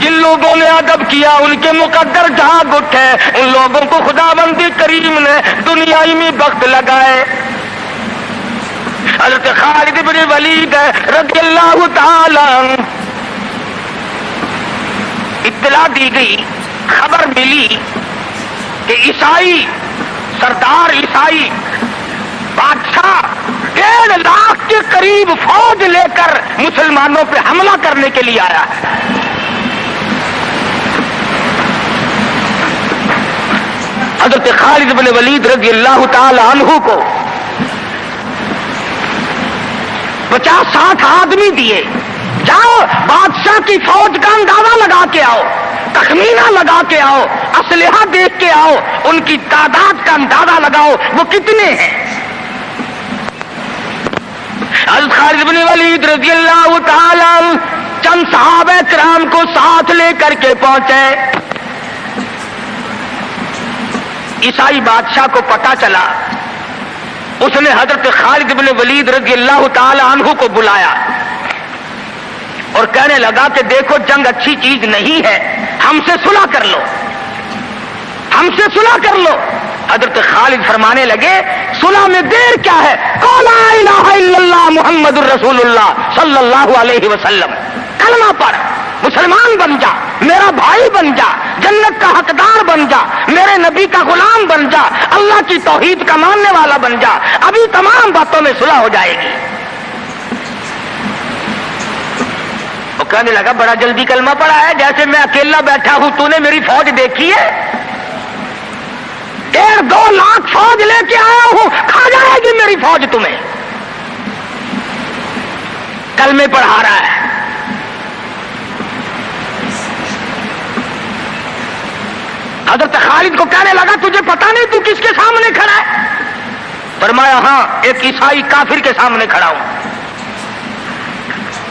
جن لوگوں نے ادب کیا ان کے مقدر جاگ اٹھے، ان لوگوں کو خداوند کریم نے دنیائی میں بخت لگائے۔ حضرت خالد بن ولید رضی اللہ تعالی عنہ، اطلاع دی گئی، خبر ملی کہ عیسائی سردار عیسائی بادشاہ 1.5 لاکھ کے قریب فوج لے کر مسلمانوں پہ حملہ کرنے کے لیے آیا ہے۔ حضرت خالد بن ولید رضی اللہ تعالی عنہ کو 50-60 آدمی دیے، جاؤ بادشاہ کی فوج کا اندازہ لگا کے آؤ، تخمینہ لگا کے آؤ، اسلحہ دیکھ کے آؤ، ان کی تعداد کا اندازہ لگاؤ وہ کتنے ہیں۔ حضرت خالد بن ولید رضی اللہ تعالی عنہ چند صحابہ کرام کو ساتھ لے کر کے پہنچے۔ عیسائی بادشاہ کو پتہ چلا، اس نے حضرت خالد بن ولید رضی اللہ تعالی عنہ کو بلایا اور کہنے لگا کہ دیکھو جنگ اچھی چیز نہیں ہے، ہم سے صلح کر لو، ہم سے صلح کر لو۔ حضرت خالد فرمانے لگے صلح میں دیر کیا ہے، قول لا الہ الا اللہ محمد الرسول اللہ صلی اللہ علیہ وسلم، کلمہ پڑھ، مسلمان بن جا، میرا بھائی بن جا، جنت کا حقدار بن جا، میرے نبی کا غلام بن جا، اللہ کی توحید کا ماننے والا بن جا، ابھی تمام باتوں میں صلح ہو جائے گی۔ وہ کہنے لگا بڑا جلدی کلمہ پڑھا ہے، جیسے میں اکیلا بیٹھا ہوں، تو نے میری فوج دیکھی ہے؟ 1.5-2 لاکھ فوج لے کے آیا ہوں، کھا جائے گی میری فوج تمہیں۔ کلمے پڑھا رہا ہے۔ حضرت خالد کو کہنے لگا تجھے پتا نہیں تو کس کے سامنے کھڑا ہے؟ فرمایا ہاں ایک عیسائی کافر کے سامنے کھڑا ہوں۔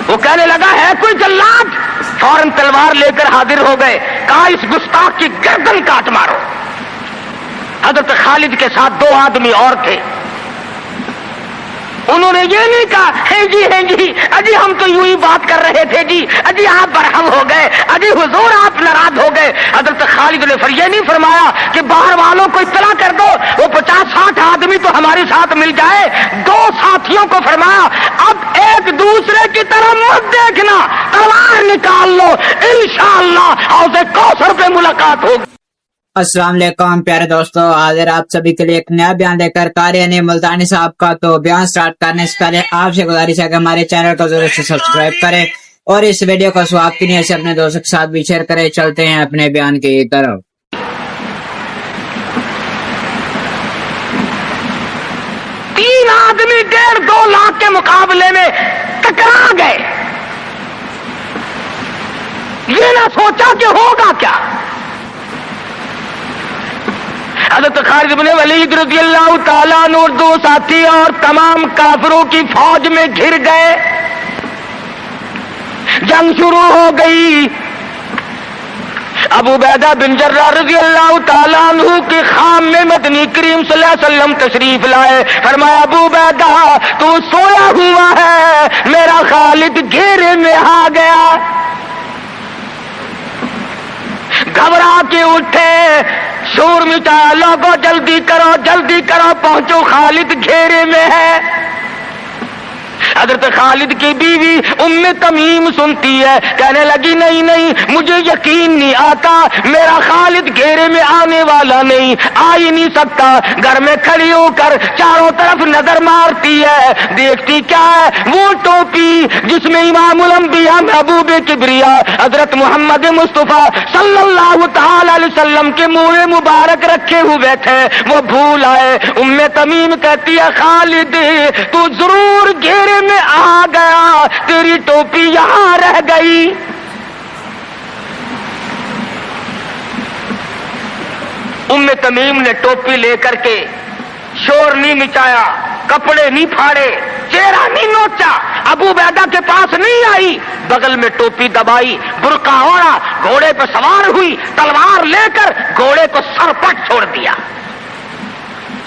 وہ کہنے لگا ہے کوئی جلاد؟ فوراً تلوار لے کر حاضر ہو گئے، کہا اس گستاخ کی گردن کاٹ مارو۔ حضرت خالد کے ساتھ 2 آدمی اور تھے، انہوں نے یہ نہیں کہا ہے جی اجی ہم تو یوں ہی بات کر رہے تھے جی، اجی آپ برہم ہو گئے، اجی حضور آپ ناراض ہو گئے۔ حضرت خالد نے یہ نہیں فرمایا کہ باہر والوں کو اطلاع کر دو، وہ 50-60 آدمی تو ہمارے ساتھ مل جائے۔ 2 ساتھیوں کو فرمایا اب ایک دوسرے کی طرف مت دیکھنا، تلوار نکال لو، انشاءاللہ حوض کوثر پہ ملاقات ہوگی۔ السلام علیکم پیارے دوستوں، حاضر آپ سبھی کے لیے ایک نیا بیان لے کر قاری انیل ملتانی صاحب کا۔ تو بیان سٹارٹ کرنے سے پہلے آپ سے گزارش ہے کہ ہمارے چینل کو ضرور سے سبسکرائب کریں اور اس ویڈیو کو ثواب کی نیت سے اپنے دوستوں کے ساتھ بھی شیئر کریں۔ چلتے ہیں اپنے بیان کی طرف۔ 3 آدمی 1.5-2 لاکھ کے مقابلے میں ٹکرا گئے، یہ نہ سوچا کہ ہوگا کیا۔ حضرت خالد بن ولید رضی اللہ تعالیٰ عنہ اور 2 ساتھی اور تمام کافروں کی فوج میں گھر گئے، جنگ شروع ہو گئی۔ ابو عبیدہ بن جراح رضی اللہ تعالیٰ عنہ کے خام میں مدنی کریم صلی اللہ علیہ وسلم تشریف لائے۔ فرمایا ابو عبیدہ تو سویا ہوا ہے، میرا خالد گھیرے میں آ گیا۔ گھبرا کے اٹھے، شور مچایا، لوگوں جلدی کرو پہنچو، خالد گھیرے میں ہے۔ حضرت خالد کی بیوی ام تمیم سنتی ہے، کہنے لگی نہیں مجھے یقین نہیں آتا، میرا خالد گھیرے میں آنے والا نہیں، آ ہی نہیں سکتا۔ گھر میں کھڑی ہو کر چاروں طرف نظر مارتی ہے، دیکھتی کیا ہے؟ وہ ٹوپی جس میں امام الانبیاء محبوب کبریا حضرت محمد مصطفیٰ صلی اللہ تعالی علیہ وسلم کے منہ مبارک رکھے ہوئے تھے، وہ بھول آئے۔ ام تمیم کہتی ہے خالد تو ضرور گھیرے میں آ گیا، تیری ٹوپی یہاں رہ گئی۔ ام تمیم نے ٹوپی لے کر کے شور نہیں مچایا، کپڑے نہیں پھاڑے، چہرہ نہیں نوچا، ابو عبیدہ کے پاس نہیں آئی، بغل میں ٹوپی دبائی، برقع اوڑھا، گھوڑے پہ سوار ہوئی، تلوار لے کر گھوڑے کو سر پٹ چھوڑ دیا۔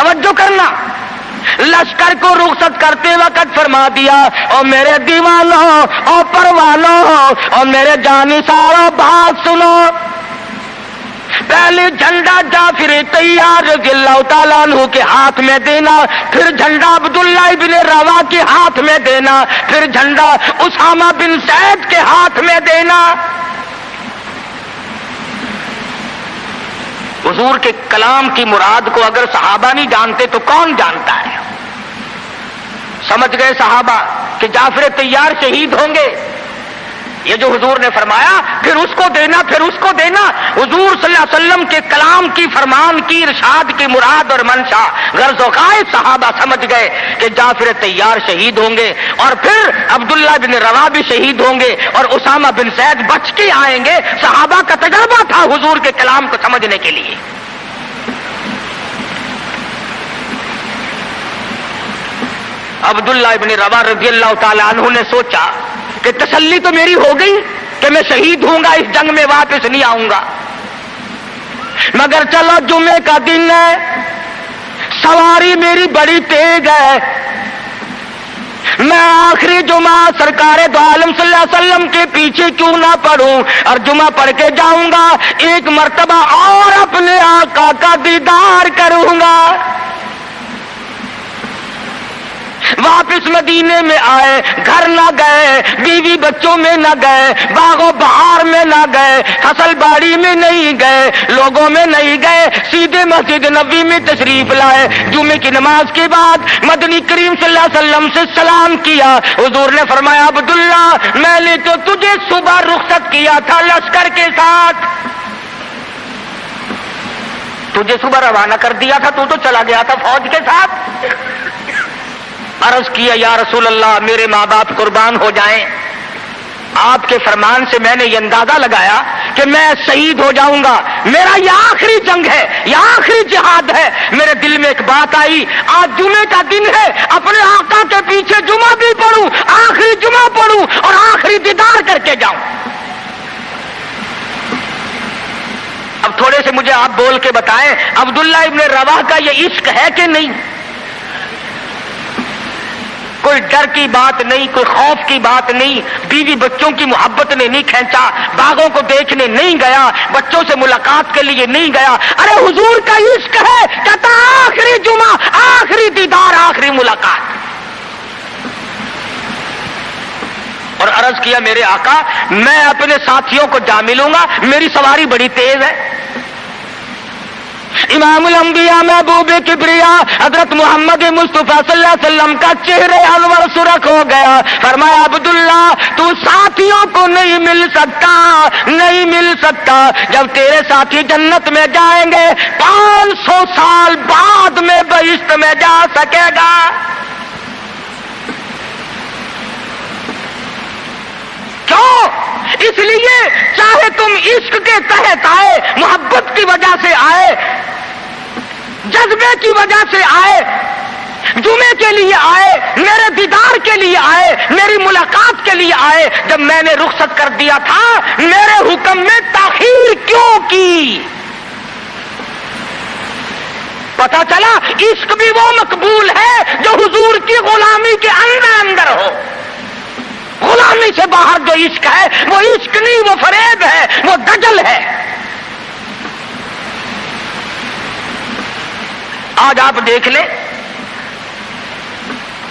توجہ کرنا، لشکر کو رخصت کرتے وقت فرما دیا، اور میرے دیوانوں اور پروانوں اور میرے جانثاروں بات سنو، پہلے جھنڈا جعفر طیار رضی اللہ تعالیٰ عنہ کے ہاتھ میں دینا، پھر جھنڈا عبداللہ ابن روا کے ہاتھ میں دینا، پھر جھنڈا اسامہ بن زید کے ہاتھ میں دینا۔ حضور کے کلام کی مراد کو اگر صحابہ نہیں جانتے تو کون جانتا ہے؟ سمجھ گئے صحابہ کہ جعفر طیار شہید ہوں گے، یہ جو حضور نے فرمایا پھر اس کو دینا، پھر اس کو دینا۔ حضور صلی اللہ علیہ وسلم کے کلام کی، فرمان کی، ارشاد کی مراد اور منشا غرض و غائب صحابہ سمجھ گئے کہ جعفر طیار شہید ہوں گے، اور پھر عبداللہ بن روا بھی شہید ہوں گے، اور اسامہ بن زید بچ کے آئیں گے۔ صحابہ کا تجربہ تھا حضور کے کلام کو سمجھنے کے لیے۔ عبداللہ ابن روا رضی اللہ تعالی عنہ نے سوچا کہ تسلی تو میری ہو گئی کہ میں شہید ہوں گا، اس جنگ میں واپس نہیں آؤں گا، مگر چلو جمعے کا دن ہے، سواری میری بڑی تیز ہے، میں آخری جمعہ سرکار دو عالم صلی اللہ علیہ وسلم کے پیچھے کیوں نہ پڑھوں اور جمعہ پڑھ کے جاؤں گا، ایک مرتبہ اور اپنے آقا کا دیدار کروں گا۔ واپس مدینے میں آئے، گھر نہ گئے، بیوی بچوں میں نہ گئے، باغ و بہار میں نہ گئے، فصل باڑی میں نہیں گئے، لوگوں میں نہیں گئے، سیدھے مسجد نبوی میں تشریف لائے۔ جمعے کی نماز کے بعد مدنی کریم صلی اللہ علیہ وسلم سے سلام کیا۔ حضور نے فرمایا عبداللہ میں نے تو تجھے صبح رخصت کیا تھا لشکر کے ساتھ، تجھے صبح روانہ کر دیا تھا، تو چلا گیا تھا فوج کے ساتھ۔ عرض کیا یا رسول اللہ میرے ماں باپ قربان ہو جائیں، آپ کے فرمان سے میں نے یہ اندازہ لگایا کہ میں شہید ہو جاؤں گا، میرا یہ آخری جنگ ہے، یہ آخری جہاد ہے۔ میرے دل میں ایک بات آئی، آج جمعے کا دن ہے، اپنے آقا کے پیچھے جمعہ بھی پڑھوں، آخری جمعہ پڑھوں اور آخری دیدار کر کے جاؤں۔ اب تھوڑے سے مجھے آپ بول کے بتائیں عبداللہ ابن رواح کا یہ عشق ہے کہ نہیں؟ کوئی ڈر کی بات نہیں، کوئی خوف کی بات نہیں، بیوی بچوں کی محبت نے نہیں کھینچا، باغوں کو دیکھنے نہیں گیا، بچوں سے ملاقات کے لیے نہیں گیا، ارے حضور کا عشق ہے، کہتا آخری جمعہ، آخری دیدار، آخری ملاقات۔ اور عرض کیا میرے آقا میں اپنے ساتھیوں کو جا ملوں گا، میری سواری بڑی تیز ہے۔ امام الانبیاء محبوب کبریا حضرت محمد مصطفیٰ صلی اللہ علیہ وسلم کا چہرے انور سرخ ہو گیا۔ فرمایا عبداللہ تو ساتھیوں کو نہیں مل سکتا، نہیں مل سکتا، جب تیرے ساتھی جنت میں جائیں گے 500 سال بعد میں بہشت میں جا سکے گا۔ کیوں؟ اس لیے چاہے تم عشق کے تحت آئے، محبت کی وجہ سے آئے، جذبے کی وجہ سے آئے، جمعے کے لیے آئے، میرے دیدار کے لیے آئے، میری ملاقات کے لیے آئے، جب میں نے رخصت کر دیا تھا میرے حکم میں تاخیر کیوں کی؟ پتہ چلا عشق بھی وہ مقبول ہے جو حضور کی غلامی کے اندر ہو۔ غلامی سے باہر جو عشق ہے وہ عشق نہیں، وہ فریب ہے، وہ دجل ہے۔ آج آپ دیکھ لیں،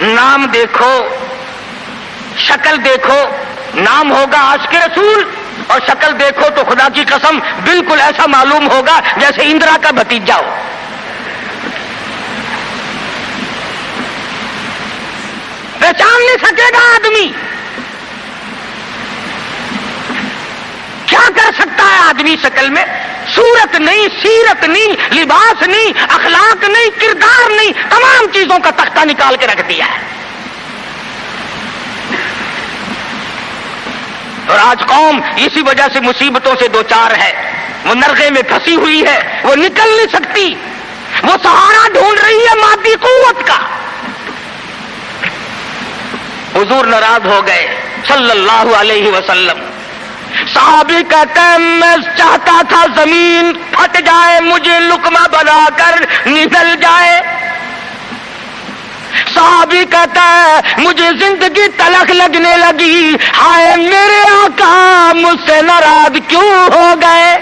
نام دیکھو، شکل دیکھو، نام ہوگا عاشق رسول، اور شکل دیکھو تو خدا کی قسم بالکل ایسا معلوم ہوگا جیسے اندرا کا بھتیجا ہو۔ پہچان نہیں سکے گا آدمی، کیا کر سکتا ہے آدمی شکل میں؟ صورت نہیں، سیرت نہیں، لباس نہیں، اخلاق نہیں، کردار نہیں، تمام چیزوں کا تختہ نکال کے رکھ دیا ہے۔ اور آج قوم اسی وجہ سے مصیبتوں سے دوچار ہے، وہ نرغے میں پھنسی ہوئی ہے، وہ نکل نہیں سکتی، وہ سہارا ڈھونڈ رہی ہے مادی قوت کا۔ حضور ناراض ہو گئے صلی اللہ علیہ وسلم۔ صحابی کہتے ہیں میں چاہتا تھا زمین پھٹ جائے، مجھے لقمہ بنا کر نگل جائے، صحابی کہتا ہے مجھے زندگی تلخ لگنے لگی، ہائے میرے آقا مجھ سے ناراض کیوں ہو گئے؟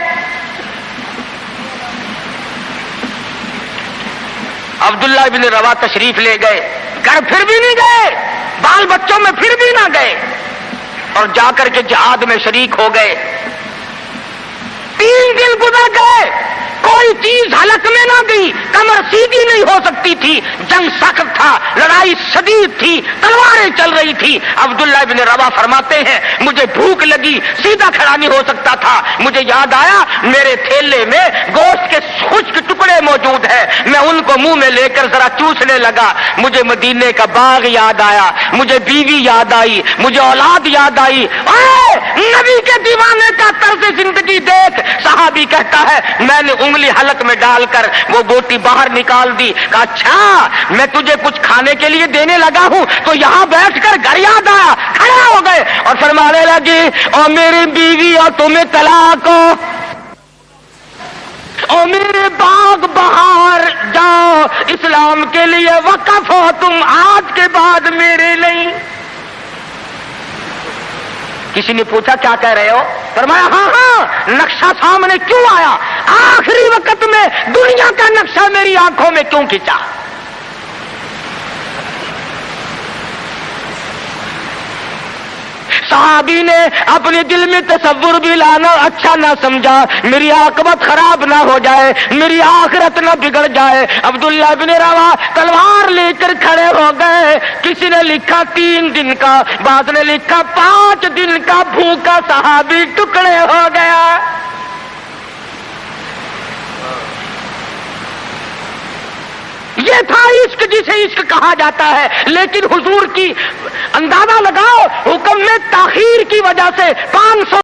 عبداللہ بن روا تشریف لے گئے، گھر پھر بھی نہیں گئے، بال بچوں میں پھر بھی نہ گئے، اور جا کر کے جہاد میں شریک ہو گئے۔ 3 دن گزر گئے، کوئی چیز حلق میں نہ گئی، کمر سیدھی نہیں ہو سکتی تھی، جنگ سخت تھا، لڑائی شدید تھی، تلواریں چل رہی تھی۔ عبداللہ بن روا فرماتے ہیں مجھے بھوک لگی، سیدھا کھڑا نہیں ہو سکتا تھا، مجھے یاد آیا میرے تھیلے میں گوشت کے خشک ٹکڑے موجود ہیں، میں ان کو منہ میں لے کر ذرا چوسنے لگا، مجھے مدینے کا باغ یاد آیا، مجھے بیوی یاد آئی، مجھے اولاد یاد آئی۔ نبی کے دیوانے کا طرز زندگی دیکھ۔ صحابی کہتا ہے میں نے انگلی حلق میں ڈال کر وہ بوٹی باہر نکال دی، کہا اچھا میں تجھے کچھ کھانے کے لیے دینے لگا ہوں تو یہاں بیٹھ کر گھر یاد آیا، کھڑا ہو گئے اور فرمانے لگی اور میری بیوی اور تمہیں طلاق ہو، اور میرے باغ بہار جاؤ، اسلام کے لیے وقف ہو تم آج کے بعد میرے نہیں۔ کسی نے پوچھا کیا کہہ رہے ہو؟ فرمایا ہاں نقشہ سامنے کیوں آیا، آخری وقت میں دنیا کا نقشہ میری آنکھوں میں کیوں کھینچا؟ صحابی نے اپنے دل میں تصور بھی لانا اچھا نہ سمجھا، میری عاقبت خراب نہ ہو جائے، میری آخرت نہ بگڑ جائے۔ عبداللہ بن روا تلوار لے کر کھڑے ہو گئے، کسی نے لکھا 3 دن کا، بعض نے لکھا 5 دن کا بھوکا صحابی ٹکڑے ہو گیا۔ یہ تھا عشق جسے عشق کہا جاتا ہے، لیکن حضور کی اندازہ لگاؤ حکم میں تاخیر کی وجہ سے 500